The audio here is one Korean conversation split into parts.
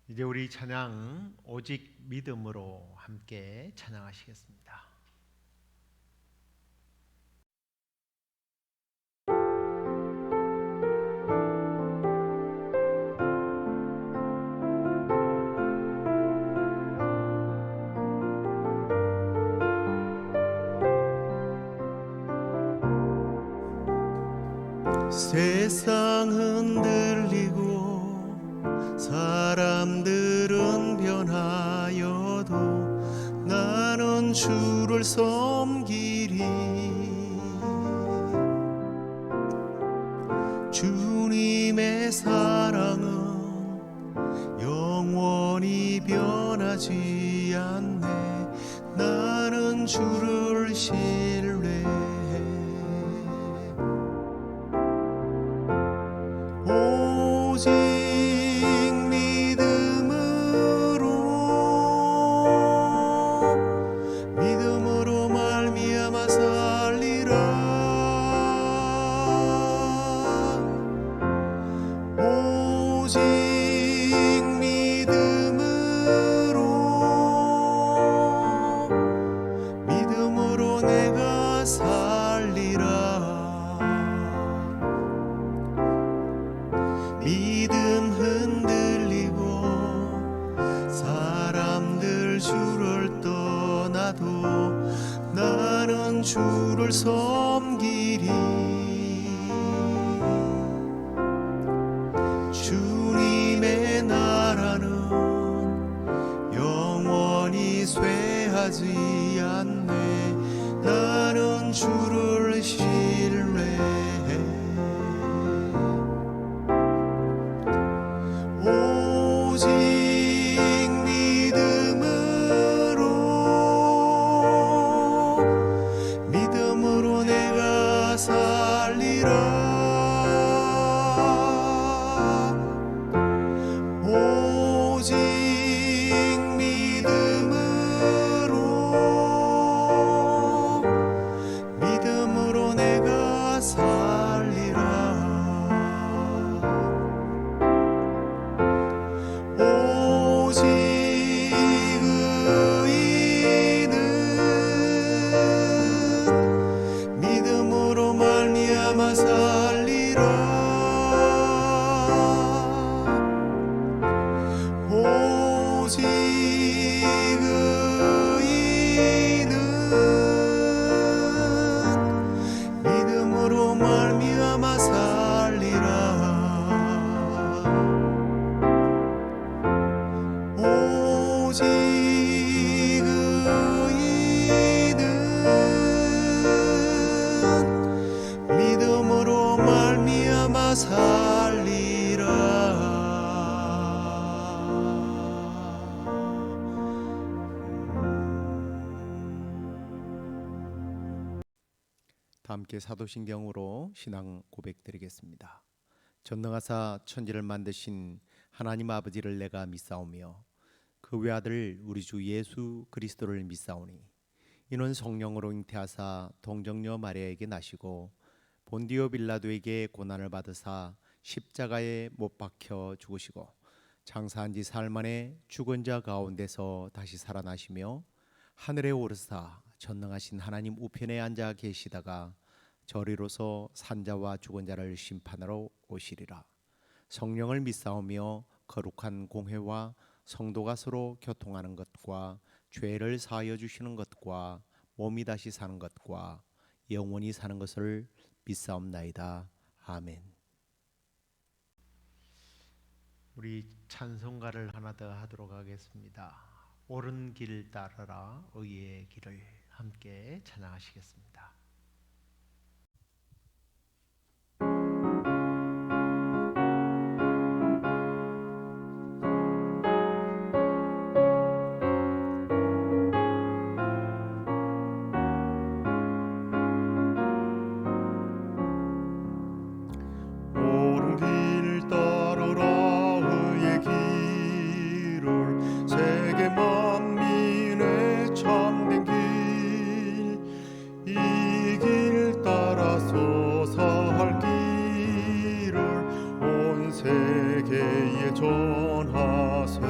이제 우리 찬양 오직 믿음으로 함께 찬양하시겠습니다. 세상 흔들리고 사람들은 변하여도 나는 주를 섬기리. 주님의 사랑은 영원히 변하지 않네. 나는 주를 신뢰해. 오직 믿음으로 말미암아 살리라. 오직 믿음으로 내가 살리라. 믿음 흔들리고 사람들 주를 떠나도 나는 주를 섬기리. 주님의 나라는 영원히 쇠하지 않네. 나는 주를 신뢰해. 오직 믿음으로 내가 살리라. 오직 믿음으로 내가 살리라. 오직 의인은 믿음으로 말미암아 살리라. 오직 의인은 믿음으로 말미암아 살리라. 오직 의인은 믿음으로 말미암아 살리라. 다 함께 사도신경으로 신앙 고백드리겠습니다. 전능하사 천지를 만드신 하나님 아버지를 내가 믿사오며 그 외아들 우리 주 예수 그리스도를 믿사오니 이는 성령으로 잉태하사 동정녀 마리아에게 나시고 본디오 빌라도에게 고난을 받으사 십자가에 못 박혀 죽으시고 장사한 지 사흘 만에 죽은 자 가운데서 다시 살아나시며 하늘에 오르사 전능하신 하나님 우편에 앉아 계시다가 저리로서 산자와 죽은 자를 심판하러 오시리라. 성령을 믿사오며 거룩한 공회와 성도가 서로 교통하는 것과 죄를 사하여 주시는 것과 몸이 다시 사는 것과 영원히 사는 것을 믿사옵나이다. 아멘. 우리 찬송가를 하나 더 하도록 하겠습니다. 옳은 길 따르라 의의 길을 함께 찬양하시겠습니다. 옳은 길 따르라 의의 길을 세계 만민의 참된 길. 이 길 따라서 살 길을 온 세계에 전하세.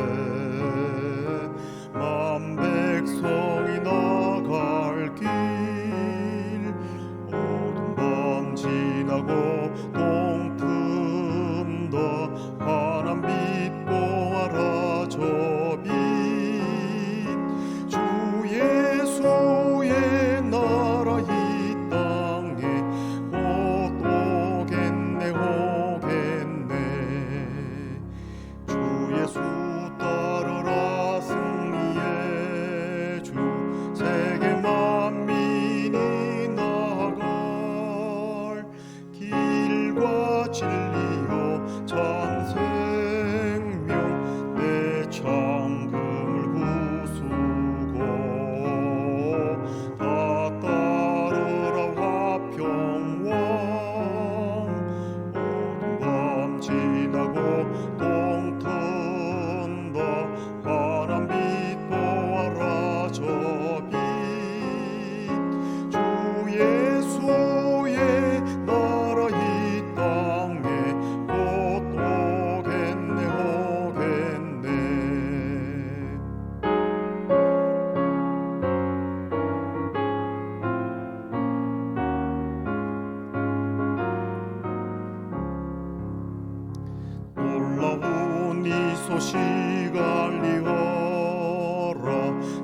시갈리어라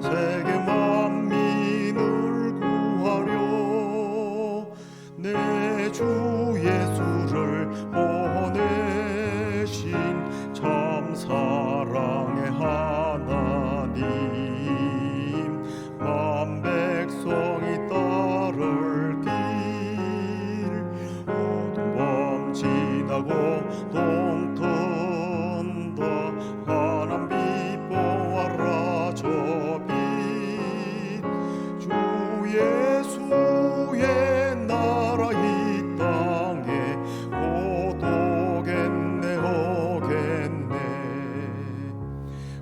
세계 만민을 구하려 내 주 예수를 보내신 참 사랑의 하나님 만 백성이 따를 길 어두운 밤 지나고 동 튼다 환한 빛 보아라 저 빛 주 예수의 나라 이 땅에 곧 오겠네 오겠네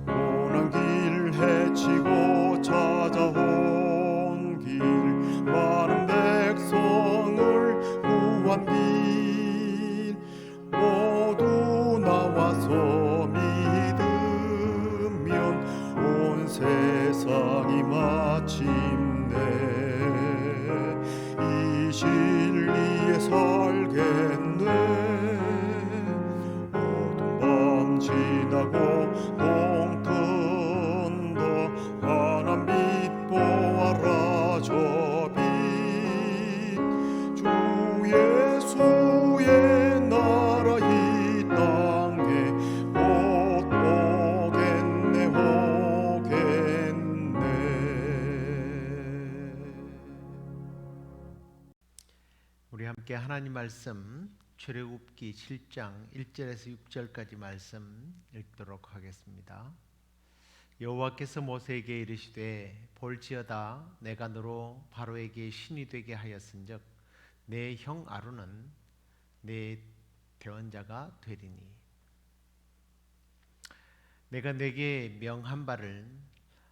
고난 길 헤치고 찾아온 길 많은 백성을 구한 길 모두 나와서 믿으면 온 세상이 마침내 이 진리에 살겠네 어두운 밤 지나고 동 튼다 환한 빛 보아라 저 빛 주 예수의 나라 이 땅에 곧 오겠네 오겠네. 우리 함께 하나님 말씀 출애굽기 7장 1절에서 6절까지 말씀 읽도록 하겠습니다. 여호와께서 모세에게 이르시되 볼지어다 내가 너로 바로에게 신이 되게 하였은즉 내 형 아론은 내 대언자가 되리니 내가 내게 명한 바를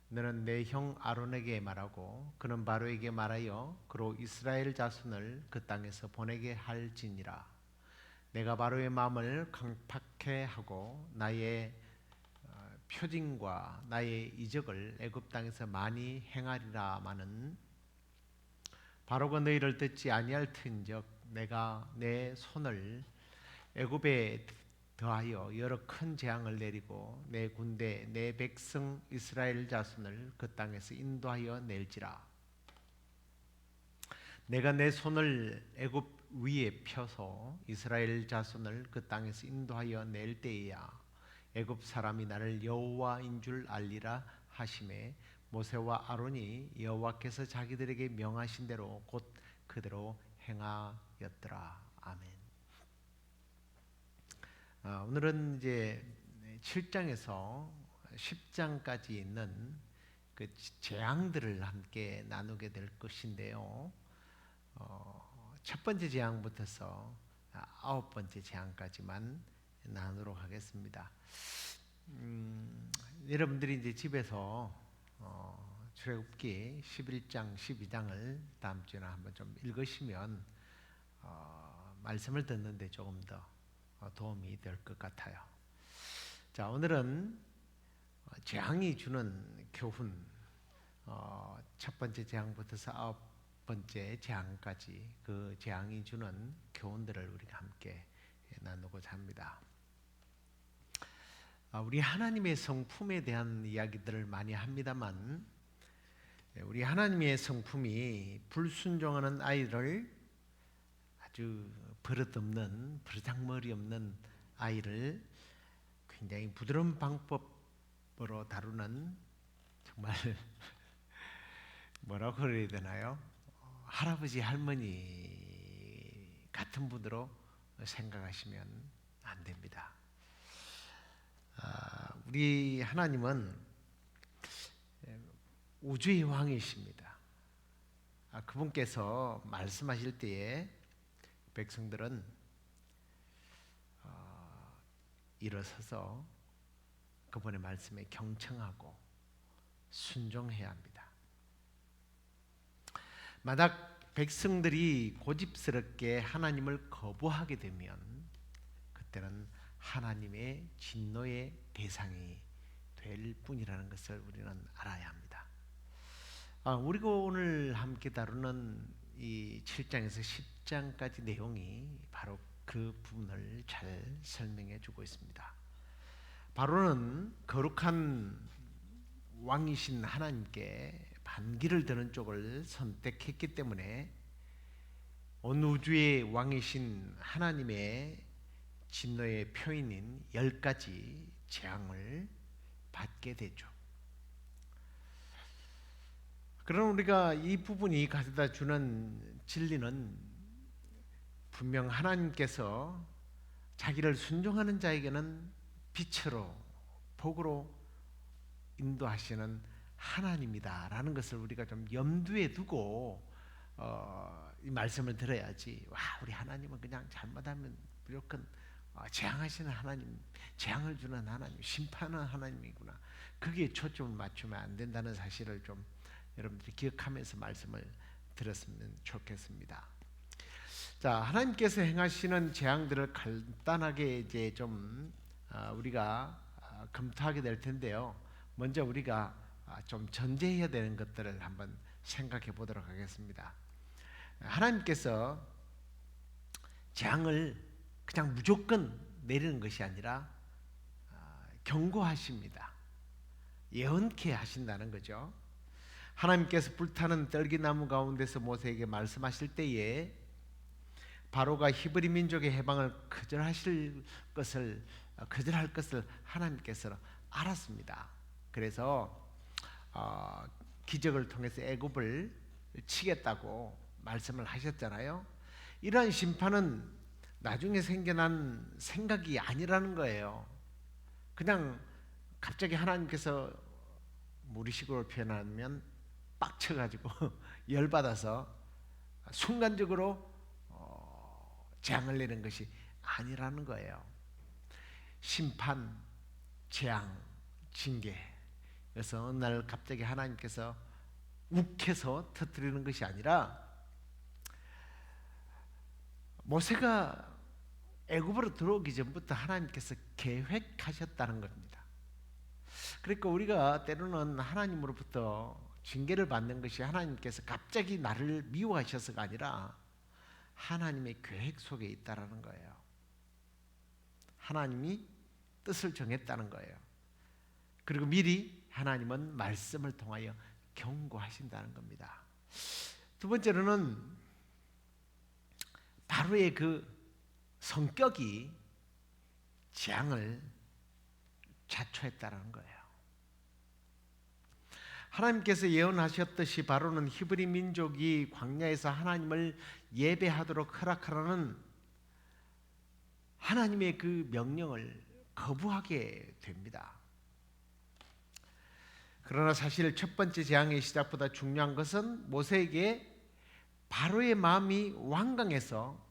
너는 내 형 아론에게 말하고 그는 바로에게 말하여 그로 이스라엘 자손을 그 땅에서 보내게 할지니라. 내가 바로의 마음을 강팍해 하고 나의 표징과 나의 이적을 애굽 땅에서 많이 행하리라마는 바로가 너희를 듣지 아니할 터인즉 내가 내 손을 애굽에 더하여 여러 큰 재앙을 내리고 내 군대 내 백성 이스라엘 자손을 그 땅에서 인도하여 낼지라. 내가 내 손을 애굽 위에 펴서 이스라엘 자손을 그 땅에서 인도하여 낼 때에야 애굽 사람이 나를 여호와인 줄 알리라 하심에 모세와 아론이 여호와께서 자기들에게 명하신 대로 곧 그대로 행하였더라. 아멘. 오늘은 이제 7장에서 10장까지 있는 그 재앙들을 함께 나누게 될 것인데요. 첫 번째 재앙부터서 9번째 재앙까지만 나누도록 하겠습니다. 여러분들이 이제 집에서 출애굽기 11장, 12장을 다음 주에 한번 좀 읽으시면 말씀을 듣는데 조금 더 도움이 될 것 같아요. 자, 오늘은 재앙이 주는 교훈, 첫 번째 재앙부터서 9번째 재앙까지 그 재앙이 주는 교훈들을 우리가 함께 나누고자 합니다. 우리 하나님의 성품에 대한 이야기들을 많이 합니다만 우리 하나님의 성품이 불순종하는 아이를 아주 버릇없는 버르장머리 없는 아이를 굉장히 부드러운 방법으로 다루는 정말 뭐라고 그래야 되나요? 할아버지 할머니 같은 분으로 생각하시면 안 됩니다. 우리 하나님은 우주의 왕이십니다. 그분께서 말씀하실 때에 백성들은 일어서서 그분의 말씀에 경청하고 순종해야 합니다. 만약 백성들이 고집스럽게 하나님을 거부하게 되면 그때는 하나님의 진노의 대상이 될 뿐이라는 것을 우리는 알아야 합니다. 우리가 오늘 함께 다루는 이 7장에서 10장까지 내용이 바로 그 부분을 잘 설명해 주고 있습니다. 바로는 거룩한 왕이신 하나님께 반기를 드는 쪽을 선택했기 때문에 온 우주의 왕이신 하나님의 진노의 표인인 10가지 재앙을 받게 되죠. 그럼 우리가 이 부분이 가져다 주는 진리는 분명 하나님께서 자기를 순종하는 자에게는 빛으로 복으로 인도하시는 하나님이다라는 것을 우리가 좀 염두에 두고 이 말씀을 들어야지. 와, 우리 하나님은 그냥 잘못하면 무조건 재앙하시는 하나님, 재앙을 주는 하나님, 심판하는 하나님이구나. 거기에 초점을 맞추면 안 된다는 사실을 좀 여러분들이 기억하면서 말씀을 들었으면 좋겠습니다. 자, 하나님께서 행하시는 재앙들을 간단하게 이제 좀 우리가 검토하게 될 텐데요. 먼저 우리가 좀 전제해야 되는 것들을 한번 생각해 보도록 하겠습니다. 하나님께서 재앙을 그냥 무조건 내리는 것이 아니라 경고하십니다. 예언케 하신다는 거죠. 하나님께서 불타는 떨기나무 가운데서 모세에게 말씀하실 때에 바로가 히브리 민족의 해방을 거절할 것을 하나님께서 알았습니다. 그래서 기적을 통해서 애굽을 치겠다고 말씀을 하셨잖아요. 이러한 심판은 나중에 생겨난 생각이 아니라는 거예요. 그냥 갑자기 하나님께서 무리식으로 표현하면 빡쳐가지고 열받아서 순간적으로 재앙을 내는 것이 아니라는 거예요. 심판, 재앙, 징계. 그래서 어느 날 갑자기 하나님께서 욱해서 터뜨리는 것이 아니라 모세가 애굽으로 들어오기 전부터 하나님께서 계획하셨다는 겁니다. 그러니까 우리가 때로는 하나님으로부터 징계를 받는 것이 하나님께서 갑자기 나를 미워하셔서가 아니라 하나님의 계획 속에 있다라는 거예요. 하나님이 뜻을 정했다는 거예요. 그리고 미리 하나님은 말씀을 통하여 경고하신다는 겁니다. 두 번째로는 바로의 그 성격이 재앙을 자초했다는 거예요. 하나님께서 예언하셨듯이 바로는 히브리 민족이 광야에서 하나님을 예배하도록 허락하라는 하나님의 그 명령을 거부하게 됩니다. 그러나 사실 첫 번째 재앙의 시작보다 중요한 것은 모세에게 바로의 마음이 완강해서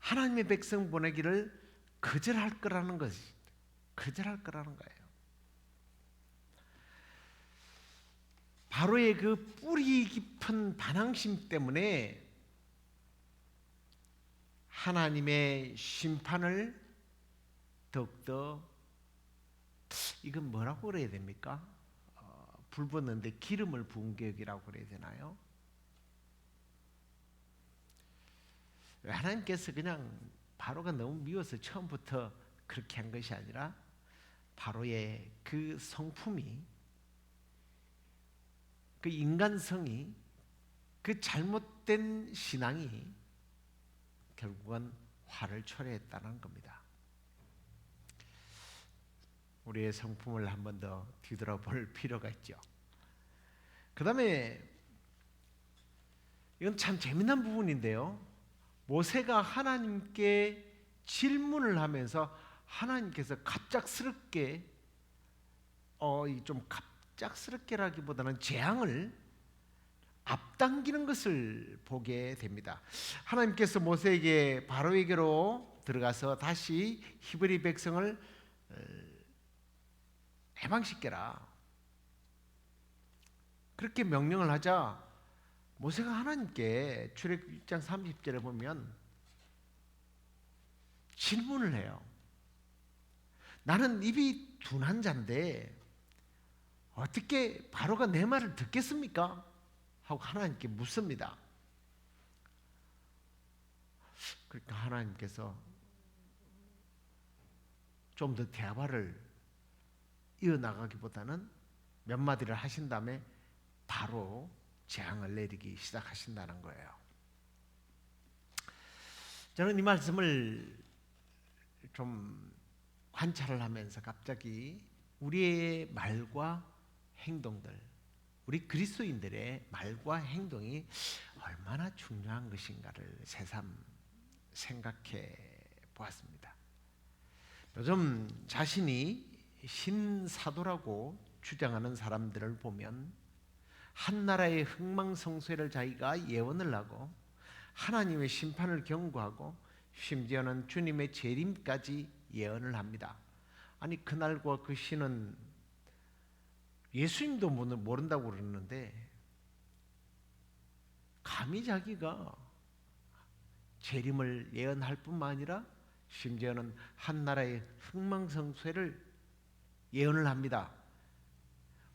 하나님의 백성 보내기를 거절할 거라는 거예요. 바로의 그 뿌리 깊은 반항심 때문에 하나님의 심판을 더욱더, 이건 뭐라고 그래야 됩니까? 불 붙는데 기름을 부은 격이라고 그래야 되나요? 하나님께서 그냥 바로가 너무 미워서 처음부터 그렇게 한 것이 아니라 바로의 그 성품이, 그 인간성이, 그 잘못된 신앙이 결국은 화를 초래했다는 겁니다. 우리의 성품을 한 번 더 뒤돌아볼 필요가 있죠. 그 다음에 이건 참 재미난 부분인데요. 모세가 하나님께 질문을 하면서 하나님께서 갑작스럽게 좀 갑작스럽게라기보다는 재앙을 앞당기는 것을 보게 됩니다. 하나님께서 모세에게 바로에게로 들어가서 다시 히브리 백성을 해방시켜라, 그렇게 명령을 하자 모세가 하나님께 출애굽 1장 30절에 보면 질문을 해요. 나는 입이 둔한 자인데 어떻게 바로가 내 말을 듣겠습니까? 하고 하나님께 묻습니다. 그러니까 하나님께서 좀 더 대화를 이어나가기보다는 몇 마디를 하신 다음에 바로 재앙을 내리기 시작하신다는 거예요. 저는 이 말씀을 좀 관찰을 하면서 갑자기 우리의 말과 행동들, 우리 그리스도인들의 말과 행동이 얼마나 중요한 것인가를 새삼 생각해 보았습니다. 요즘 자신이 신사도라고 주장하는 사람들을 보면 한 나라의 흥망성쇠를 자기가 예언을 하고 하나님의 심판을 경고하고 심지어는 주님의 재림까지 예언을 합니다. 아니 그날과 그 시는 예수님도 모른다고 그러는데 감히 자기가 재림을 예언할 뿐만 아니라 심지어는 한 나라의 흥망성쇠를 예언을 합니다.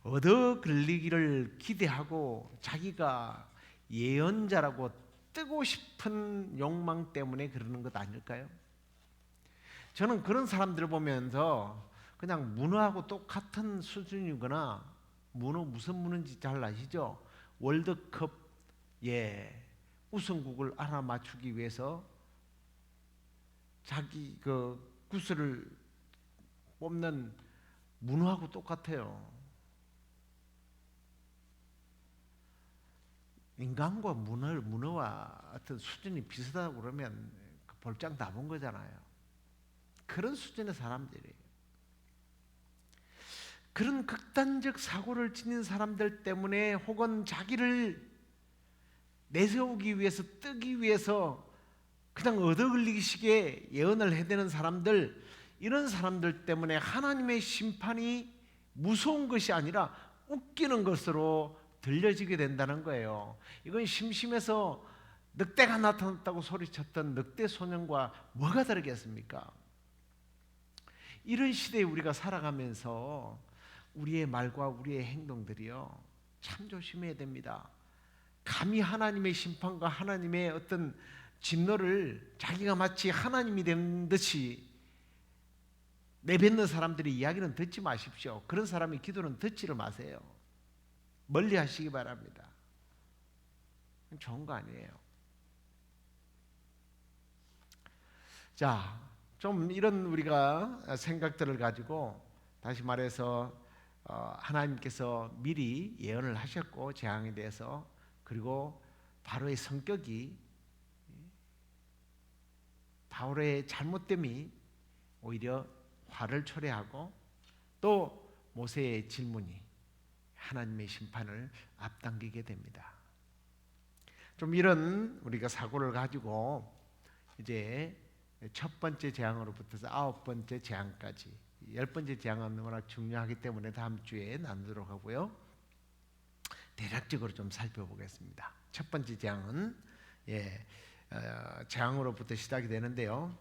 얻어 걸리기를 기대하고 자기가 예언자라고 뜨고 싶은 욕망 때문에 그러는 것 아닐까요? 저는 그런 사람들을 보면서 그냥 문어하고 똑같은 수준이거나 문어 무슨 문어인지 잘 아시죠? 월드컵 우승국을 알아맞추기 위해서 자기 그 구슬을 뽑는 문어하고 똑같아요. 인간과 문어와 어떤 수준이 비슷하다고 그러면 볼장 다 본 거잖아요. 그런 수준의 사람들이에요. 그런 극단적 사고를 지닌 사람들 때문에 혹은 자기를 내세우기 위해서 뜨기 위해서 그냥 얻어걸리기식의 예언을 해대는 사람들, 이런 사람들 때문에 하나님의 심판이 무서운 것이 아니라 웃기는 것으로 들려지게 된다는 거예요. 이건 심심해서 늑대가 나타났다고 소리쳤던 늑대 소년과 뭐가 다르겠습니까? 이런 시대에 우리가 살아가면서 우리의 말과 우리의 행동들이요 참 조심해야 됩니다. 감히 하나님의 심판과 하나님의 어떤 진노를 자기가 마치 하나님이 된 듯이 내뱉는 사람들의 이야기는 듣지 마십시오. 그런 사람의 기도는 듣지를 마세요. 멀리 하시기 바랍니다. 좋은 거 아니에요. 자, 좀 이런 우리가 생각들을 가지고 다시 말해서 하나님께서 미리 예언을 하셨고 재앙에 대해서, 그리고 바로의 성격이 바울의 잘못됨이 오히려 화를 초래하고 또 모세의 질문이 하나님의 심판을 앞당기게 됩니다. 좀 이런 우리가 사고를 가지고 이제 첫 번째 재앙으로부터 9번째 재앙까지, 10번째 재앙은 워낙 중요하기 때문에 다음 주에 나누도록 하고요. 대략적으로 좀 살펴보겠습니다. 첫 번째 재앙은 재앙으로부터 시작이 되는데요.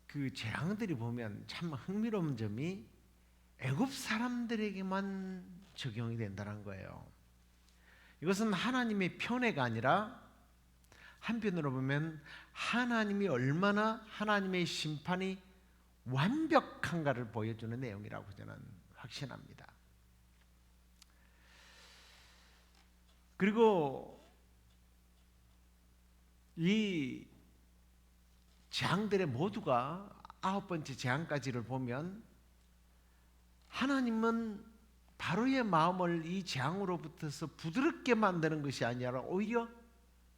그 재앙들이 보면 참 흥미로운 점이 애굽 사람들에게만 적용이 된다는 거예요. 이것은 하나님의 편애가 아니라 한편으로 보면 하나님이 얼마나 하나님의 심판이 완벽한가를 보여주는 내용이라고 저는 확신합니다. 그리고 이 재앙들의 모두가 9번째 재앙까지를 보면 하나님은 바로의 마음을 이 재앙으로부터서 부드럽게 만드는 것이 아니라 오히려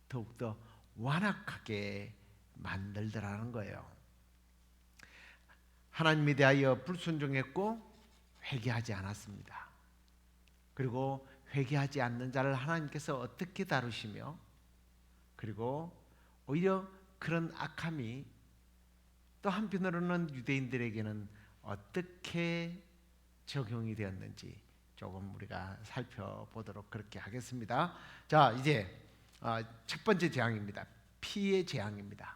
더욱더 완악하게 만들더라는 거예요. 하나님에 대하여 불순종했고 회개하지 않았습니다. 그리고 회개하지 않는 자를 하나님께서 어떻게 다루시며, 그리고 오히려 그런 악함이 또 한편으로는 유대인들에게는 어떻게 적용이 되었는지 조금 우리가 살펴보도록 그렇게 하겠습니다. 자, 이제 첫 번째 재앙입니다. 피의 재앙입니다.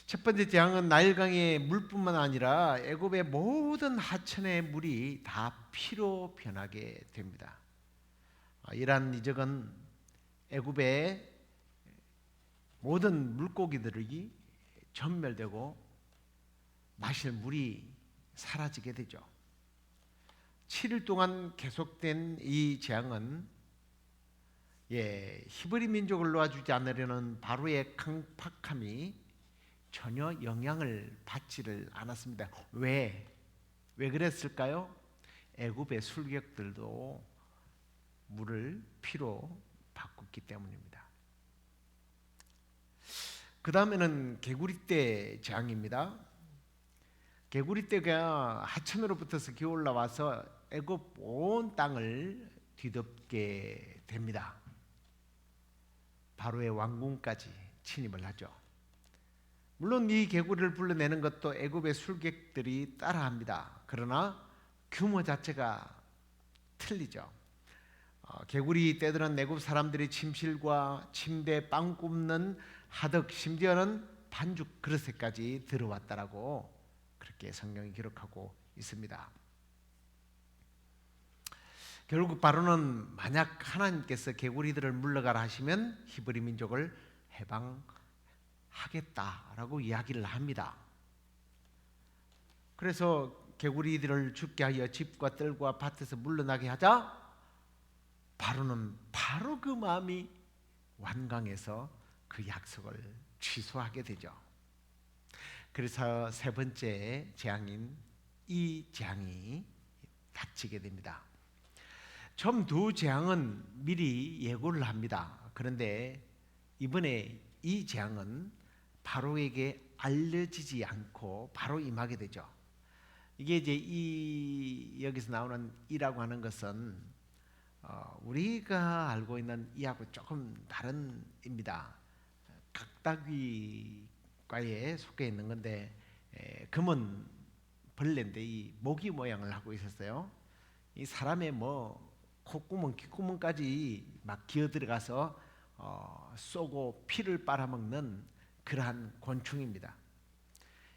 첫 번째 재앙은 나일강의 물뿐만 아니라 애굽의 모든 하천의 물이 다 피로 변하게 됩니다. 이러한 이적은 애굽의 모든 물고기들이 전멸되고 마실 물이 사라지게 되죠. 7일 동안 계속된 이 재앙은 히브리 민족을 놓아주지 않으려는 바로의 강팍함이 전혀 영향을 받지를 않았습니다. 왜 그랬을까요? 애굽의 술객들도 물을 피로 바꿨기 때문입니다. 그 다음에는 개구리떼 재앙입니다. 개구리떼가 하천으로 붙어서 기어 올라와서 애굽 온 땅을 뒤덮게 됩니다. 바로의 왕궁까지 침입을 하죠. 물론 이 개구리를 불러내는 것도 애굽의 술객들이 따라합니다. 그러나 규모 자체가 틀리죠. 개구리 떼들은 애굽 사람들이 침실과 침대, 빵 굽는 하덕, 심지어는 반죽 그릇에까지 들어왔다라고 그렇게 성경이 기록하고 있습니다. 결국 바로는 만약 하나님께서 개구리들을 물러가라 하시면 히브리 민족을 해방하겠다라고 이야기를 합니다. 그래서 개구리들을 죽게 하여 집과 뜰과 밭에서 물러나게 하자 바로는 바로 그 마음이 완강해서 그 약속을 취소하게 되죠. 그래서 세 번째 재앙인 이 재앙이 닥치게 됩니다. 처음 두 재앙은 미리 예고를 합니다. 그런데 이번에 이 재앙은 바로에게 알려지지 않고 바로 임하게 되죠. 이게 이제 이 여기서 나오는 이라고 하는 것은 우리가 알고 있는 이하고 조금 다른 입니다. 각다귀과에 속해 있는 건데 금은 벌레인데 이 모기 모양을 하고 있었어요. 이 사람의 뭐 콧구멍, 귓구멍까지 막 기어 들어가서 쏘고 피를 빨아먹는 그러한 곤충입니다.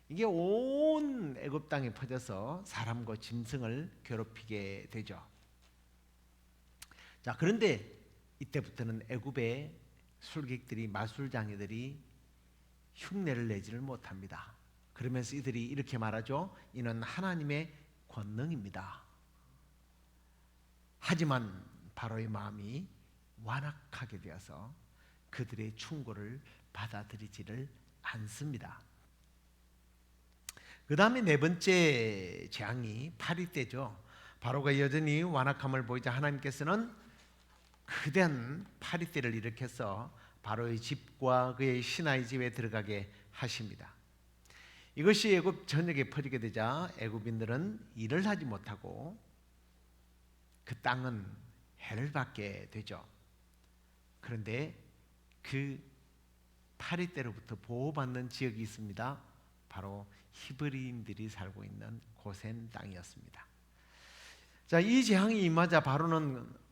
이게 온 애굽 땅에 퍼져서 사람과 짐승을 괴롭히게 되죠. 자, 그런데 이때부터는 애굽의 술객들이 마술장이들이 흉내를 내지를 못합니다. 그러면서 이들이 이렇게 말하죠. 이는 하나님의 권능입니다. 하지만 바로의 마음이 완악하게 되어서 그들의 충고를 받아들이지를 않습니다. 그 다음에 네 번째 재앙이 파리떼죠. 바로가 여전히 완악함을 보이자 하나님께서는 거대한 파리떼를 일으켜서 바로의 집과 그의 신하의 집에 들어가게 하십니다. 이것이 애굽 전역에 퍼지게 되자 애굽인들은 일을 하지 못하고 그 땅은 해를 받게 되죠. 그런데 그 파리떼로부터 보호받는 지역이 있습니다. 바로 히브리인들이 살고 있는 고센 땅이었습니다. 자, 이 재앙이 임하자 바로는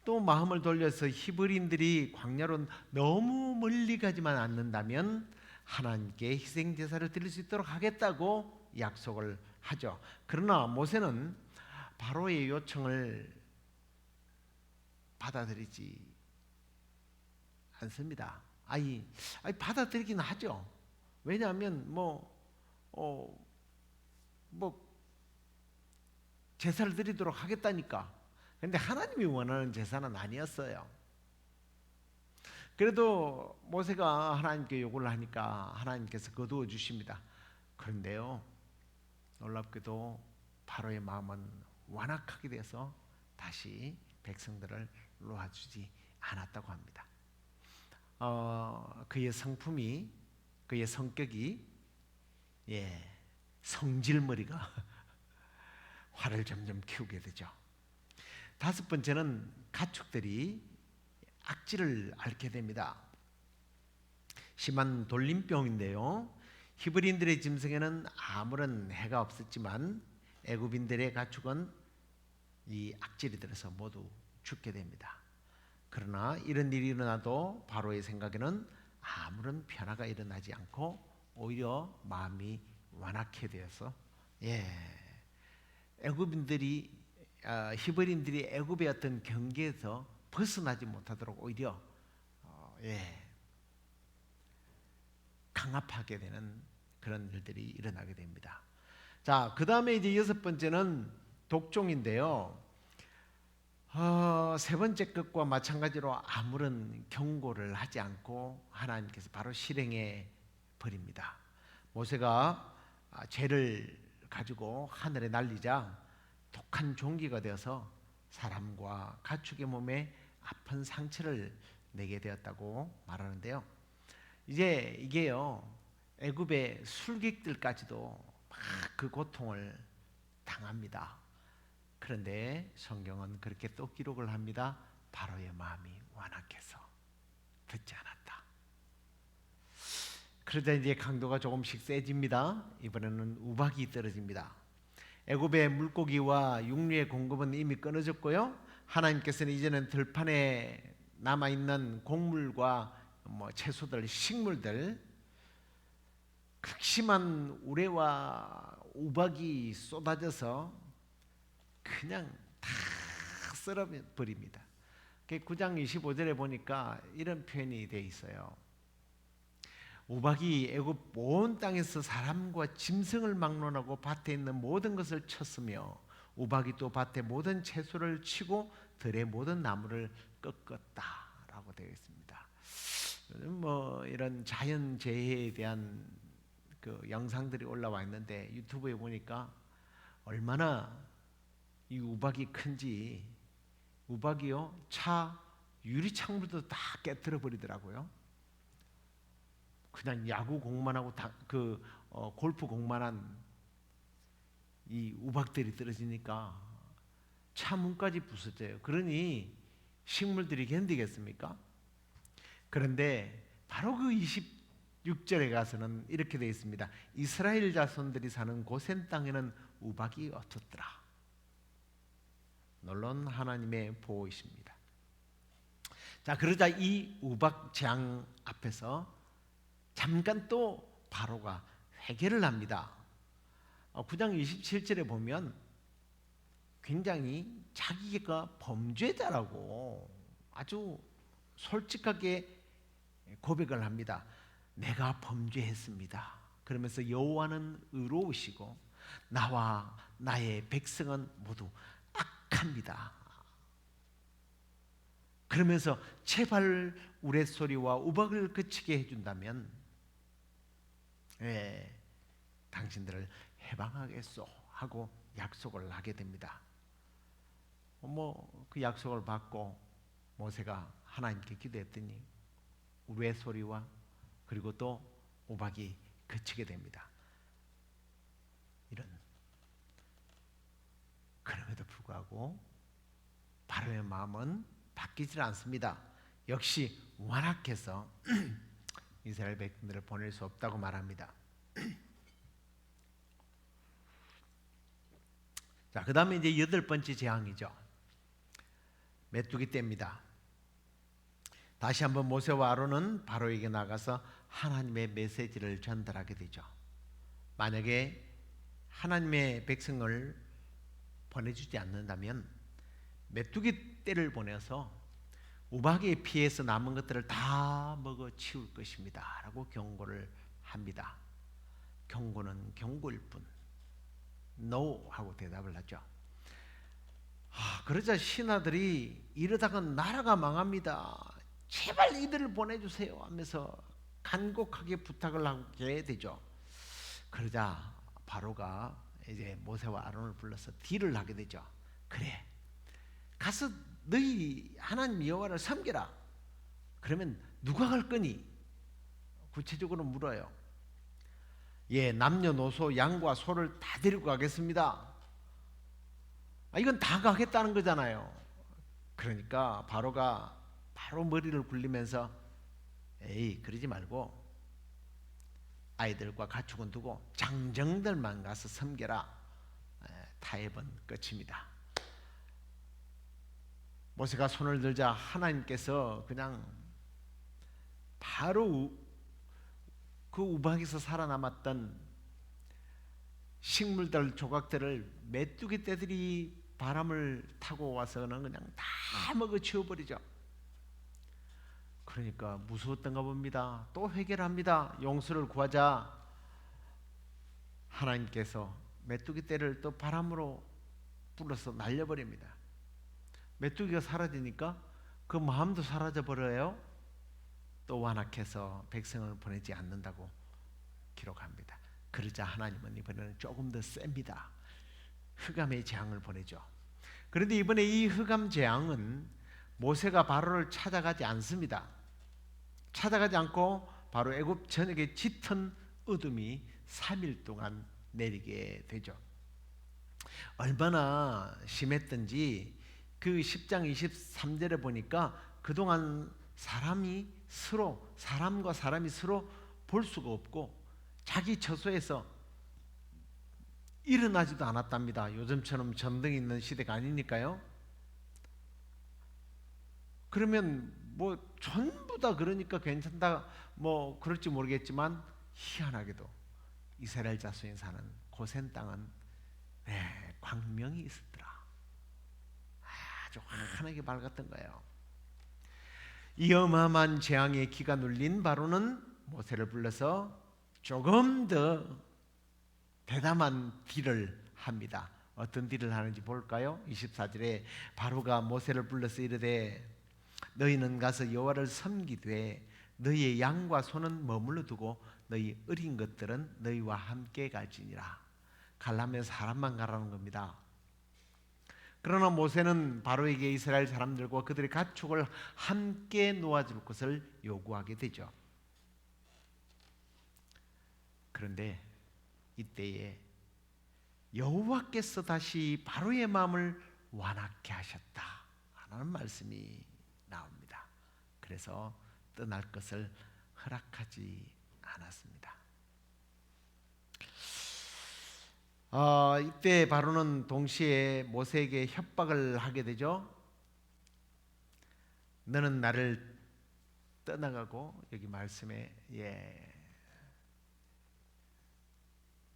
또 마음을 돌려서 히브리인들이 광야로 너무 멀리 가지만 않는다면 하나님께 희생 제사를 드릴 수 있도록 하겠다고 약속을 하죠. 그러나 모세는 바로의 요청을 받아들이지 않습니다. 아니 받아들이긴 하죠. 왜냐하면 제사를 드리도록 하겠다니까. 그런데 하나님이 원하는 제사는 아니었어요. 그래도 모세가 하나님께 요구를 하니까 하나님께서 거두어 주십니다. 그런데요, 놀랍게도 바로의 마음은 완악하게 돼서 다시 백성들을 놓아주지 않았다고 합니다. 그의 성품이, 그의 성격이 성질머리가 화를 점점 키우게 되죠. 다섯 번째는 가축들이 악질을 앓게 됩니다. 심한 돌림병인데요. 히브리인들의 짐승에는 아무런 해가 없었지만 애굽인들의 가축은 이 악질이 들어서 모두 죽게 됩니다. 그러나 이런 일이 일어나도 바로의 생각에는 아무런 변화가 일어나지 않고 오히려 마음이 완악해 되어서 애굽인들이 히브리인들이 애굽의 어떤 경계에서 벗어나지 못하도록 오히려 강압하게 되는 그런 일들이 일어나게 됩니다. 자, 그 다음에 이제 여섯 번째는 독종인데요. 세 번째 것과 마찬가지로 아무런 경고를 하지 않고 하나님께서 바로 실행해 버립니다. 모세가 죄를 가지고 하늘에 날리자 독한 종기가 되어서 사람과 가축의 몸에 아픈 상처를 내게 되었다고 말하는데요. 이제 이게요, 애굽의 술객들까지도 막 그 고통을 당합니다. 그런데 성경은 그렇게 또 기록을 합니다. 바로의 마음이 완악해서 듣지 않았다. 그러다 이제 강도가 조금씩 세집니다. 이번에는 우박이 떨어집니다. 애굽의 물고기와 육류의 공급은 이미 끊어졌고요. 하나님께서는 이제는 들판에 남아 있는 곡물과 채소들, 식물들, 극심한 우레와 우박이 쏟아져서 그냥 다 썰어버립니다. 9장 25절에 보니까 이런 표현이 되어 있어요. 우박이 애굽 온 땅에서 사람과 짐승을 막론하고 밭에 있는 모든 것을 쳤으며 우박이 또 밭의 모든 채소를 치고 들의 모든 나무를 꺾었다라고 되어 있습니다. 요즘 이런 자연 재해에 대한 그 영상들이 올라와 있는데 유튜브에 보니까 얼마나 이 우박이 큰지, 우박이요 차 유리창문도 다 깨뜨려 버리더라고요. 그냥 야구 공만하고 골프 공만한 이 우박들이 떨어지니까 차 문까지 부서져요. 그러니 식물들이 견디겠습니까? 그런데 바로 그 26절에 가서는 이렇게 되어 있습니다. 이스라엘 자손들이 사는 고센 땅에는 우박이 없었더라. 놀라운 하나님의 보호이십니다. 자, 그러자 이 우박 재앙 앞에서 잠깐 또 바로가 회개를 합니다. 9장 27절에 보면 굉장히 자기가 범죄자라고 아주 솔직하게 고백을 합니다. 내가 범죄했습니다. 그러면서 여호와는 의로우시고 나와 나의 백성은 모두 악합니다. 그러면서 제발 우레소리와 우박을 그치게 해준다면 당신들을 해방하겠소 하고 약속을 하게 됩니다. 그 약속을 받고 모세가 하나님께 기도했더니 우레소리와 그리고 또 우박이 그치게 됩니다. 그럼에도 불구하고 바로의 마음은 바뀌질 않습니다. 역시 완악해서 이스라엘 백성들을 보낼 수 없다고 말합니다. 자, 그 다음에 이제 여덟 번째 재앙이죠. 메뚜기 떼입니다. 다시 한번 모세와 아론은 바로에게 나가서 하나님의 메시지를 전달하게 되죠. 만약에 하나님의 백성을 보내주지 않는다면 메뚜기 떼를 보내서 우박에 피해서 남은 것들을 다 먹어 치울 것입니다 라고 경고를 합니다. 경고는 경고일 뿐 No 하고 대답을 하죠. 그러자 신하들이 이러다가 나라가 망합니다. 제발 이들을 보내주세요 하면서 간곡하게 부탁을 하게 되죠. 그러자 바로가 이제 모세와 아론을 불러서 딜을 하게 되죠. 그래, 가서 너희 하나님 여호와를 섬겨라. 그러면 누가 갈 거니? 구체적으로 물어요. 남녀노소 양과 소를 다 데리고 가겠습니다. 이건 다 가겠다는 거잖아요. 그러니까 바로가 바로 머리를 굴리면서 에이, 그러지 말고 아이들과 가축은 두고 장정들만 가서 섬겨라. 타협은 끝입니다. 모세가 손을 들자 하나님께서 그냥 바로 그 우박에서 살아남았던 식물들 조각들을 메뚜기 떼들이 바람을 타고 와서는 그냥 다 먹어 치워버리죠. 그러니까 무서웠던가 봅니다. 또 회개를 합니다. 용서를 구하자. 하나님께서 메뚜기 떼를 또 바람으로 불러서 날려버립니다. 메뚜기가 사라지니까 그 마음도 사라져 버려요. 또 완악해서 백성을 보내지 않는다고 기록합니다. 그러자 하나님은 이번에는 조금 더 셉니다. 흑암의 재앙을 보내죠. 그런데 이번에 이 흑암 재앙은 모세가 바로를 찾아가지 않습니다. 찾아가지 않고 바로 애굽 전역에 짙은 어둠이 3일 동안 내리게 되죠. 얼마나 심했던지 그 10장 23절에 보니까 그동안 사람과 사람이 서로 볼 수가 없고 자기 처소에서 일어나지도 않았답니다. 요즘처럼 전등이 있는 시대가 아니니까요. 그러면 뭐 전부 다 그러니까 괜찮다 뭐 그럴지 모르겠지만 희한하게도 이스라엘 자손이 사는 고센 땅은 광명이 있었더라. 아주 환하게 밝았던 거예요. 이 어마어마한 재앙의 기가 눌린 바로는 모세를 불러서 조금 더 대담한 딜을 합니다. 어떤 딜을 하는지 볼까요? 24절에 바로가 모세를 불러서 이르되 너희는 가서 여호와를 섬기되 너희의 양과 소는 머물러 두고 너희 어린 것들은 너희와 함께 갈지니라. 가려면 사람만 가라는 겁니다. 그러나 모세는 바로에게 이스라엘 사람들과 그들의 가축을 함께 놓아줄 것을 요구하게 되죠. 그런데 이때에 여호와께서 다시 바로의 마음을 완악케 하셨다 하는 말씀이 나옵니다. 그래서 떠날 것을 허락하지 않았습니다. 이때 바로는 동시에 모세에게 협박을 하게 되죠. 너는 나를 떠나가고, 여기 말씀에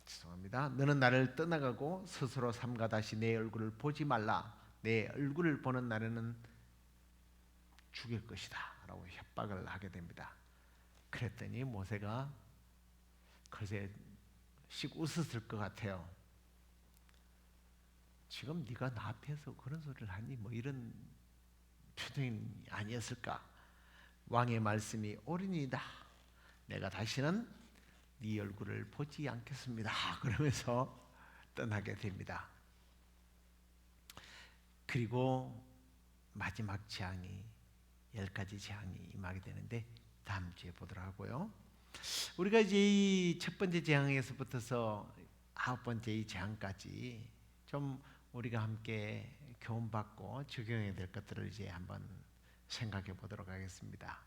죄송합니다. 너는 나를 떠나가고 스스로 삼가 다시 내 얼굴을 보지 말라. 내 얼굴을 보는 날에는 죽일 것이다 라고 협박을 하게 됩니다. 그랬더니 모세가 글쎄 씩 웃었을 것 같아요. 지금 네가 나 앞에서 그런 소리를 하니 뭐 이런 표정이 아니었을까. 왕의 말씀이 옳으니이다. 내가 다시는 네 얼굴을 보지 않겠습니다. 그러면서 떠나게 됩니다. 그리고 마지막 재앙이 10가지 재앙이 임하게 되는데 다음 주에 보도록 하고요. 우리가 이제 이 첫 번째 재앙에서부터서 9번째 이 재앙까지 좀 우리가 함께 교훈받고 적용해야 될 것들을 이제 한번 생각해 보도록 하겠습니다.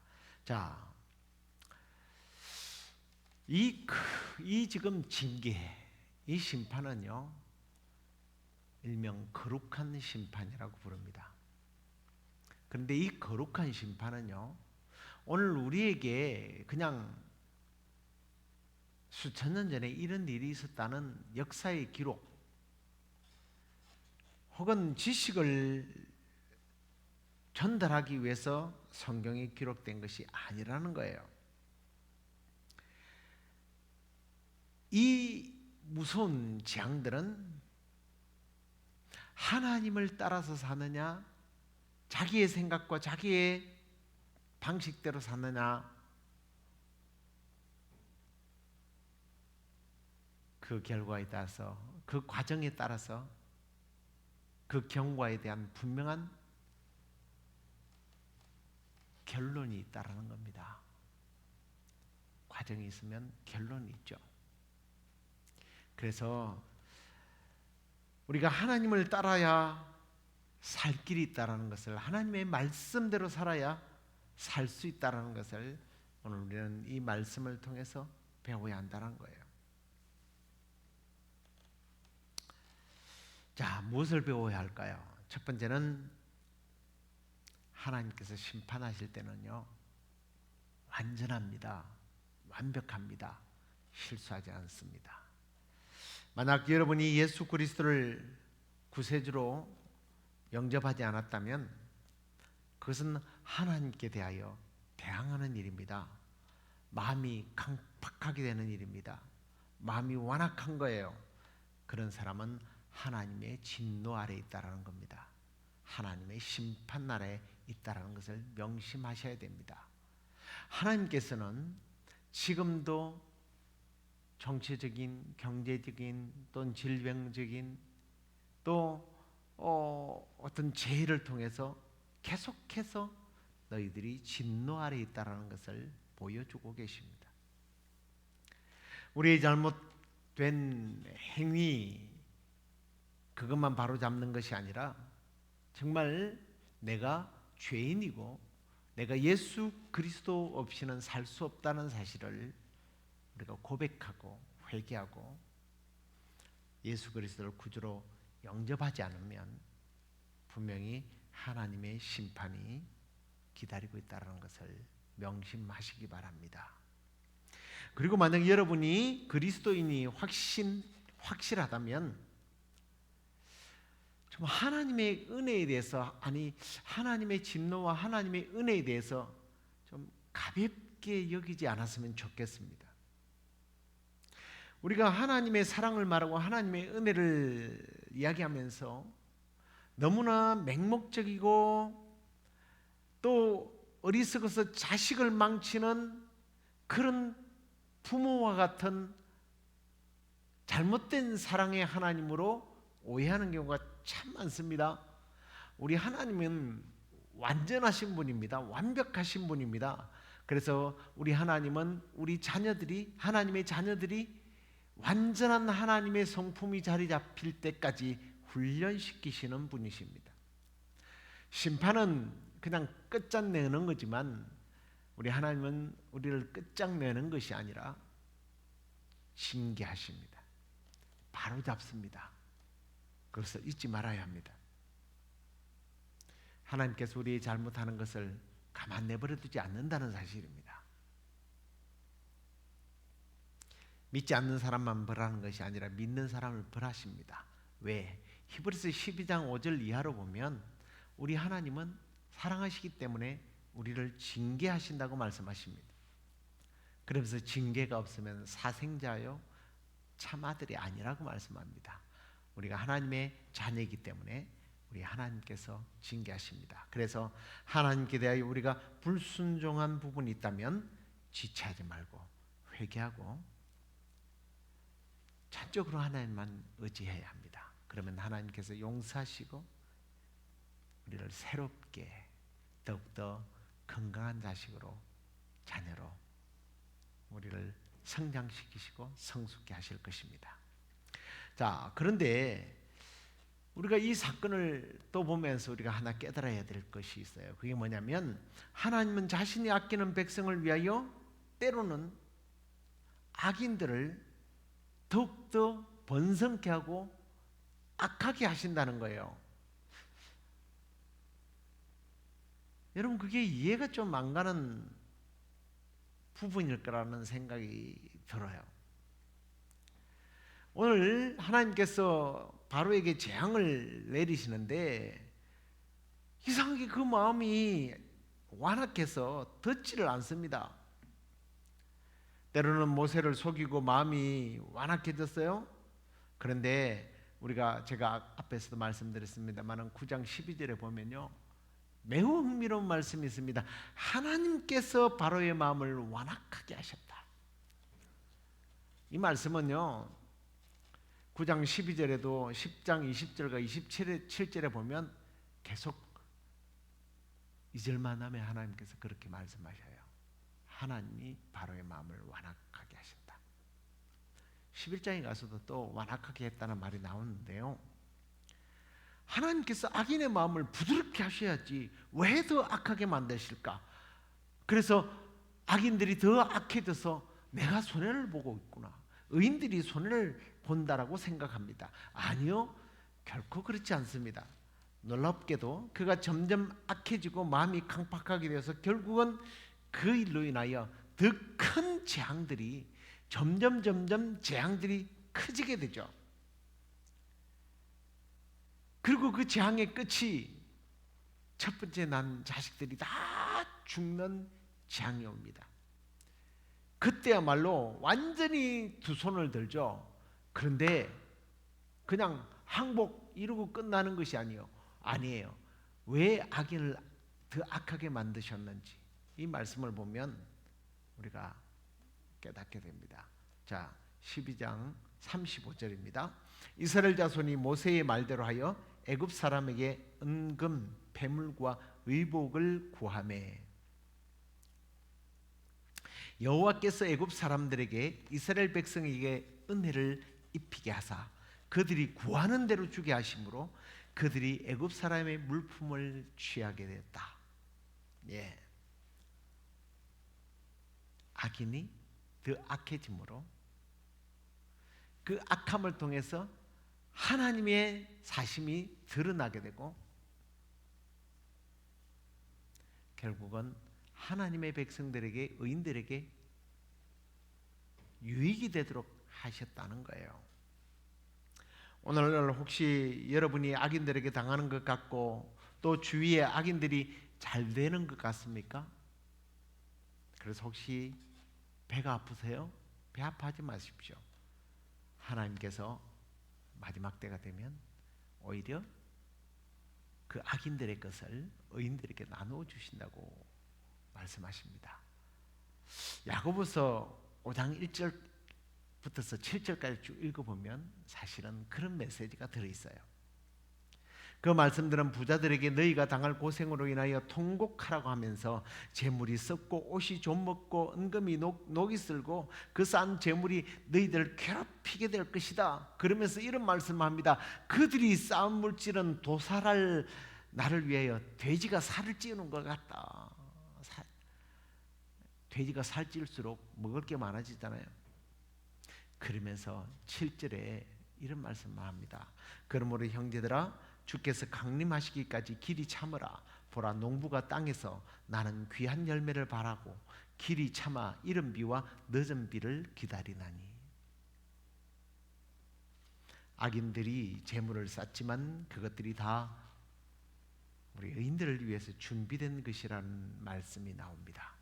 자, 이 지금 징계, 이 심판은요, 일명 거룩한 심판이라고 부릅니다. 그런데 이 거룩한 심판은요, 오늘 우리에게 그냥 수천 년 전에 이런 일이 있었다는 역사의 기록 혹은 지식을 전달하기 위해서 성경에 기록된 것이 아니라는 거예요. 이 무서운 재앙들은 하나님을 따라서 사느냐, 자기의 생각과 자기의 방식대로 사느냐, 그 결과에 따라서, 그 과정에 따라서 그 경과에 대한 분명한 결론이 있다라는 겁니다. 과정이 있으면 결론이 있죠. 그래서 우리가 하나님을 따라야 살 길이 있다라는 것을, 하나님의 말씀대로 살아야 살 수 있다라는 것을 오늘 우리는 이 말씀을 통해서 배워야 한다는 거예요. 자, 무엇을 배워야 할까요? 첫 번째는 하나님께서 심판하실 때는요, 완전합니다. 완벽합니다. 실수하지 않습니다. 만약 여러분이 예수 그리스도를 구세주로 영접하지 않았다면 그것은 하나님께 대하여 대항하는 일입니다. 마음이 강팍하게 되는 일입니다. 마음이 완악한 거예요. 그런 사람은 하나님의 진노 아래 있다라는 겁니다. 하나님의 심판 나라에 있다라는 것을 명심하셔야 됩니다. 하나님께서는 지금도 정치적인, 경제적인, 또는 질병적인, 또 어떤 재해를 통해서 계속해서 너희들이 진노 아래 있다라는 것을 보여주고 계십니다. 우리의 잘못된 행위 그것만 바로잡는 것이 아니라 정말 내가 죄인이고 내가 예수 그리스도 없이는 살 수 없다는 사실을 우리가 고백하고 회개하고 예수 그리스도를 구주로 영접하지 않으면 분명히 하나님의 심판이 기다리고 있다는 것을 명심하시기 바랍니다. 그리고 만약 여러분이 그리스도인이 확실하다면 좀 하나님의 은혜에 대해서, 아니 하나님의 진노와 하나님의 은혜에 대해서 좀 가볍게 여기지 않았으면 좋겠습니다. 우리가 하나님의 사랑을 말하고 하나님의 은혜를 이야기하면서 너무나 맹목적이고 또 어리석어서 자식을 망치는 그런 부모와 같은 잘못된 사랑의 하나님으로 오해하는 경우가 참 많습니다. 우리 하나님은 완전하신 분입니다. 완벽하신 분입니다. 그래서 우리 하나님은 우리 자녀들이, 하나님의 자녀들이 완전한 하나님의 성품이 자리 잡힐 때까지 훈련시키시는 분이십니다. 심판은 그냥 끝장내는 거지만 우리 하나님은 우리를 끝장내는 것이 아니라 징계하십니다. 바로 잡습니다. 그것을 잊지 말아야 합니다. 하나님께서 우리의 잘못하는 것을 가만 내버려 두지 않는다는 사실입니다. 믿지 않는 사람만 벌하는 것이 아니라 믿는 사람을 벌하십니다. 왜? 히브리서 12장 5절 이하로 보면 우리 하나님은 사랑하시기 때문에 우리를 징계하신다고 말씀하십니다. 그러면서 징계가 없으면 사생자요 참 아들이 아니라고 말씀합니다. 우리가 하나님의 자녀이기 때문에 우리 하나님께서 징계하십니다. 그래서 하나님께 대하여 우리가 불순종한 부분이 있다면 지체하지 말고 회개하고 전적으로 하나님만 의지해야 합니다. 그러면 하나님께서 용서하시고 우리를 새롭게 더욱더 건강한 자식으로, 자녀로 우리를 성장시키시고 성숙케 하실 것입니다. 자, 그런데 우리가 이 사건을 또 보면서 우리가 하나 깨달아야 될 것이 있어요. 그게 뭐냐면 하나님은 자신이 아끼는 백성을 위하여 때로는 악인들을 더욱더 번성케 하고 악하게 하신다는 거예요. 여러분, 그게 이해가 좀 안 가는 부분일 거라는 생각이 들어요. 오늘 하나님께서 바로에게 재앙을 내리시는데 이상하게 그 마음이 완악해서 듣지를 않습니다. 때로는 모세를 속이고 마음이 완악해졌어요. 그런데 제가 앞에서도 말씀드렸습니다만 9장 12절에 보면요, 매우 흥미로운 말씀이 있습니다. 하나님께서 바로의 마음을 완악하게 하셨다. 이 말씀은요 9장 12절에도 10장 20절과 27절에 보면 계속 2절만 하면 하나님께서 그렇게 말씀하셔요. 하나님이 바로의 마음을 완악하게 하신다. 11장에 가서도 또 완악하게 했다는 말이 나오는데요, 하나님께서 악인의 마음을 부드럽게 하셔야지 왜 더 악하게 만드실까? 그래서 악인들이 더 악해져서 내가 손해를 보고 있구나, 의인들이 손해를 본다라고 생각합니다. 아니요, 결코 그렇지 않습니다. 놀랍게도 그가 점점 악해지고 마음이 강팍하게 되어서 결국은 그 일로 인하여 더 큰 재앙들이 점점 재앙들이 커지게 되죠. 그리고 그 재앙의 끝이 첫 번째 난 자식들이 다 죽는 재앙이 옵니다. 그때야말로 완전히 두 손을 들죠. 그런데 그냥 항복 이루고 끝나는 것이 아니에요. 왜 악인을 더 악하게 만드셨는지 이 말씀을 보면 우리가 깨닫게 됩니다. 자, 12장 35절입니다. 이스라엘 자손이 모세의 말대로 하여 애굽 사람에게 은금, 배물과 의복을 구하매 여호와께서 애굽 사람들에게 이스라엘 백성에게 은혜를 입히게 하사 그들이 구하는 대로 주게 하심으로 그들이 애굽 사람의 물품을 취하게 됐다. 예. 악인이 더 악해짐으로 그 악함을 통해서 하나님의 사심이 드러나게 되고 결국은 하나님의 백성들에게 의인들에게 유익이 되도록 하셨다는 거예요. 오늘날 혹시 여러분이 악인들에게 당하는 것 같고 또 주위에 악인들이 잘 되는 것 같습니까? 그래서 혹시 배가 아프세요? 배 아파하지 마십시오. 하나님께서 마지막 때가 되면 오히려 그 악인들의 것을 의인들에게 나누어 주신다고 말씀하십니다. 야고보서 5장 1절부터 7절까지 쭉 읽어보면 사실은 그런 메시지가 들어있어요. 그 말씀들은 부자들에게 너희가 당할 고생으로 인하여 통곡하라고 하면서 재물이 썩고 옷이 좀먹고 은금이 녹이 슬고 그 싼 재물이 너희들을 괴롭히게 될 것이다. 그러면서 이런 말씀합니다. 그들이 쌓은 물질은 도살할 나를 위하여 돼지가 살을 찌우는 것 같다. 돼지가 살찔수록 먹을 게 많아지잖아요. 그러면서 7절에 이런 말씀을 합니다. 그러므로 형제들아 주께서 강림하시기까지 길이 참으라. 보라 농부가 땅에서 나는 귀한 열매를 바라고 길이 참아 이른 비와 늦은 비를 기다리나니. 악인들이 재물을 쌓지만 그것들이 다 우리 의인들을 위해서 준비된 것이라는 말씀이 나옵니다.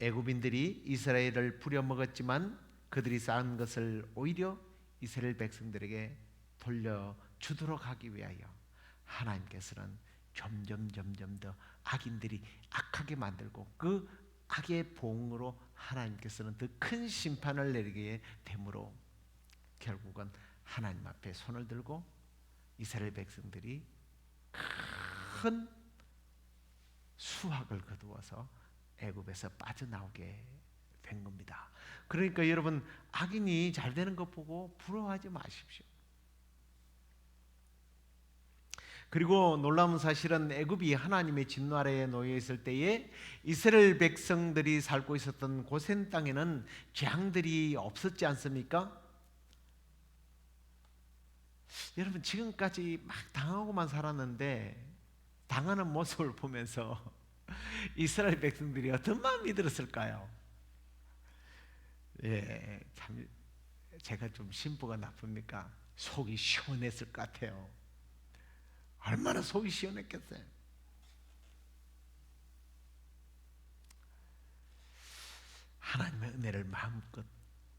애굽인들이 이스라엘을 부려먹었지만 그들이 쌓은 것을 오히려 이스라엘 백성들에게 돌려주도록 하기 위하여 하나님께서는 점점 더 악인들이 악하게 만들고 그 악의 보응으로 하나님께서는 더 큰 심판을 내리게 되므로 결국은 하나님 앞에 손을 들고 이스라엘 백성들이 큰 수확을 거두어서 애굽에서 빠져나오게 된 겁니다. 그러니까 여러분 악인이 잘 되는 것 보고 부러워하지 마십시오. 그리고 놀라운 사실은 애굽이 하나님의 진노 아래에 놓여 있을 때에 이스라엘 백성들이 살고 있었던 고센 땅에는 재앙들이 없었지 않습니까? 여러분 지금까지 막 당하고만 살았는데 당하는 모습을 보면서 이스라엘 백성들이 어떤 마음이 들었을까요? 예, 참 제가 좀 심보가 나쁩니까? 속이 시원했을 것 같아요. 얼마나 속이 시원했겠어요. 하나님의 은혜를 마음껏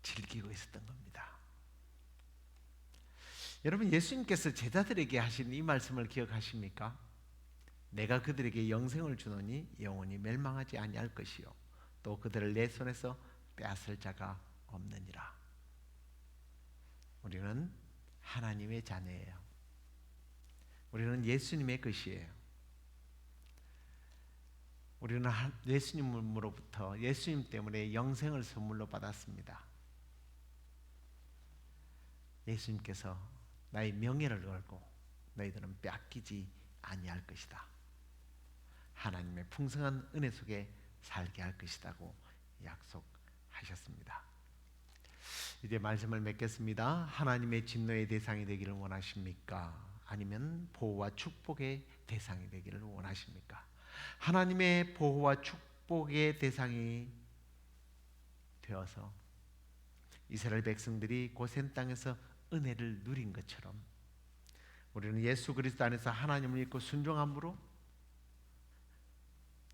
즐기고 있었던 겁니다. 여러분 예수님께서 제자들에게 하신 이 말씀을 기억하십니까? 내가 그들에게 영생을 주노니 영원히 멸망하지 아니할 것이요 또 그들을 내 손에서 빼앗을 자가 없느니라. 우리는 하나님의 자녀예요. 우리는 예수님의 것이에요. 우리는 예수님으로부터 예수님 때문에 영생을 선물로 받았습니다. 예수님께서 나의 명예를 걸고 너희들은 빼앗기지 아니할 것이다. 하나님의 풍성한 은혜 속에 살게 할 것이라고 약속하셨습니다. 이제 말씀을 맺겠습니다. 하나님의 진노의 대상이 되기를 원하십니까? 아니면 보호와 축복의 대상이 되기를 원하십니까? 하나님의 보호와 축복의 대상이 되어서 이스라엘 백성들이 고센 땅에서 은혜를 누린 것처럼 우리는 예수 그리스도 안에서 하나님을 믿고 순종함으로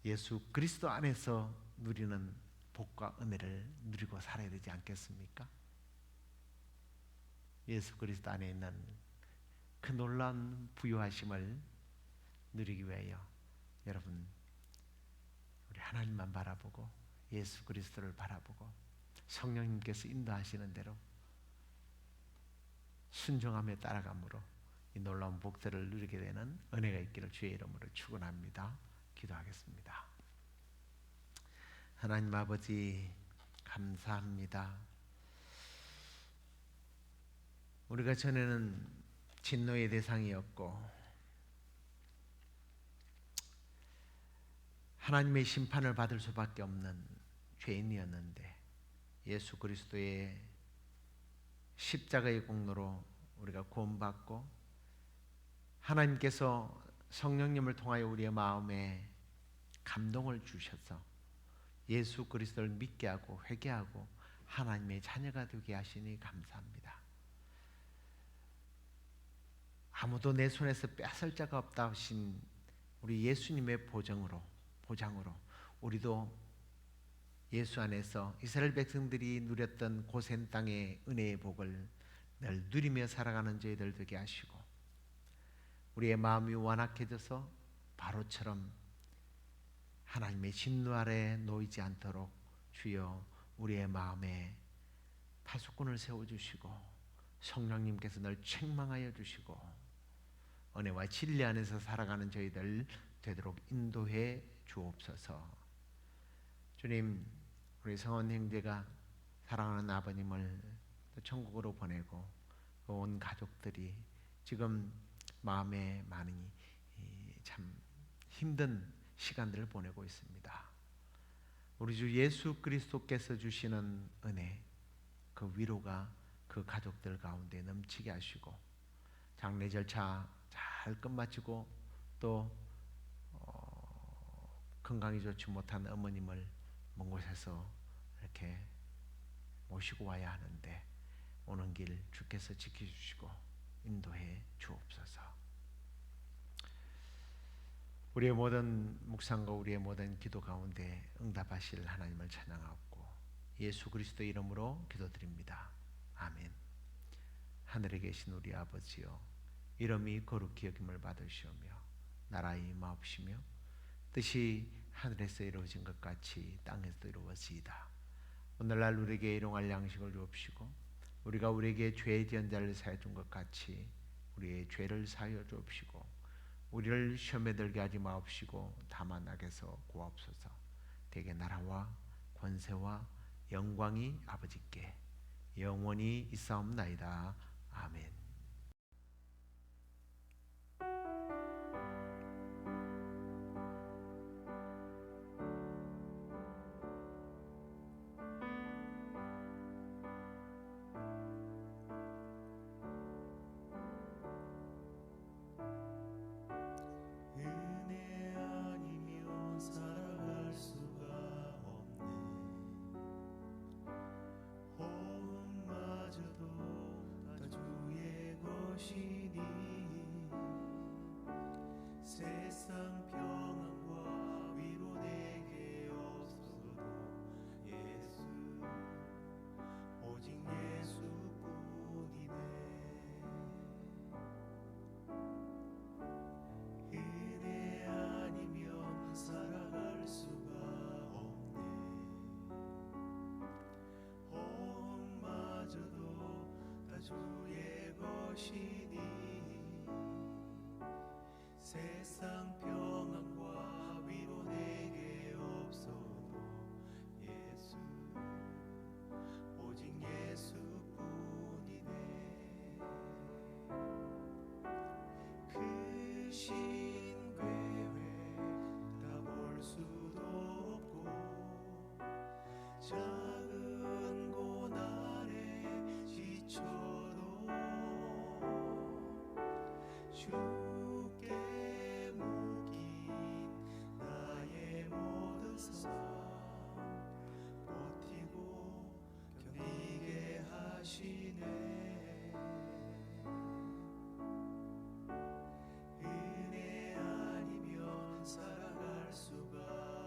예수 그리스도 안에서 누리는 복과 은혜를 누리고 살아야 되지 않겠습니까? 예수 그리스도 안에 있는 그 놀라운 부유하심을 누리기 위하여 여러분 우리 하나님만 바라보고 예수 그리스도를 바라보고 성령님께서 인도하시는 대로 순종하며 따라감으로 이 놀라운 복들을 누리게 되는 은혜가 있기를 주의 이름으로 축원합니다. 기도하겠습니다. 하나님 아버지 감사합니다. 우리가 전에는 진노의 대상이었고 하나님의 심판을 받을 수밖에 없는 죄인이었는데 예수 그리스도의 십자가의 공로로 우리가 구원받고 하나님께서 성령님을 통하여 우리의 마음에 감동을 주셔서 예수 그리스도를 믿게 하고 회개하고 하나님의 자녀가 되게 하시니 감사합니다. 아무도 내 손에서 뺏을 자가 없다 하신 우리 예수님의 보장으로 우리도 예수 안에서 이스라엘 백성들이 누렸던 고센 땅의 은혜의 복을 늘 누리며 살아가는 저희들 되게 하시고 우리의 마음이 완악해져서 바로처럼 하나님의 진노 아래 놓이지 않도록 주여 우리의 마음에 파수꾼을 세워주시고 성령님께서 늘 책망하여 주시고 은혜와 진리 안에서 살아가는 저희들 되도록 인도해 주옵소서. 주님, 우리 성원 형제가 사랑하는 아버님을 천국으로 보내고 온 가족들이 지금 마음에 많이 참 힘든 시간들을 보내고 있습니다. 우리 주 예수 그리스도께서 주시는 은혜, 그 위로가 그 가족들 가운데 넘치게 하시고 장례 절차 잘 끝마치고 또 건강이 좋지 못한 어머님을 먼 곳에서 이렇게 모시고 와야 하는데 오는 길 주께서 지켜주시고 인도해 주옵소서. 우리의 모든 묵상과 우리의 모든 기도 가운데 응답하실 하나님을 찬양하고 예수 그리스도 이름으로 기도드립니다. 아멘. 하늘에 계신 우리 아버지여, 이름이 거룩히 여김을 받으시오며 나라의 임하옵시며 뜻이 하늘에서 이루어진 것 같이 땅에서도 이루어지이다. 오늘날 우리에게 일용할 양식을 주옵시고 우리가 우리에게 죄 지은 자를 사하여 준 것 같이 우리의 죄를 사하여 주옵시고 우리를 시험에 들게 하지 마옵시고 다만 악에서 구하옵소서. 대개 나라와 권세와 영광이 아버지께 영원히 있사옵나이다. 아멘. 은혜 아니면 살아갈 수가 없네. 호흡마저도 다 주의 것이니 세상 평안과 위로 내게 없어도 예수 오직 예수뿐이네. 은혜 아니면 살아갈 수가 없네. 호흡마저도 다 주의 것이니 세상 평안과 위로 내게 없어도 예수 오직 예수뿐이네. 그 신괴회 다 볼 수도 없고 작은 고난에 지쳐도 주께 묶인 나의 모든 삶 버티고 견디게 하시네. 은혜 아니면 살아갈 수가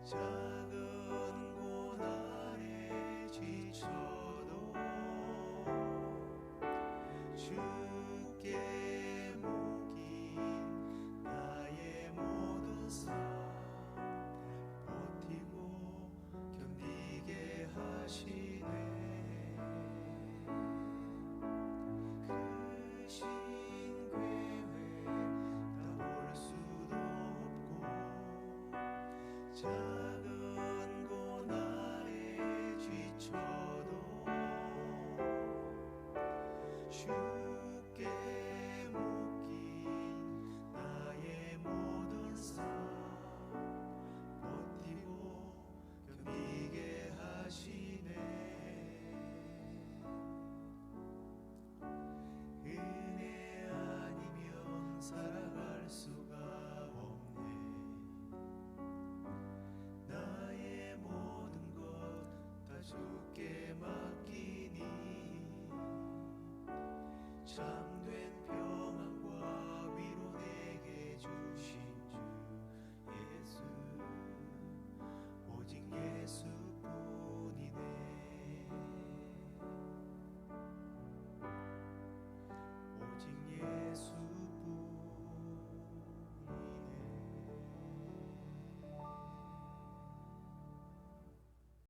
작은 고난에 지쳐도 주께 묶인 나의 모든 삶 버티고 견디게 하시네. 그 신괴회 다 볼 수도 없고 작은 고난에 지쳐도 주께 묶인 나의 모든 삶 버티고 견디게 하시네. 은혜 아니면 살아갈 수가 없네. 나의 모든 것 다 주께 맡기니 참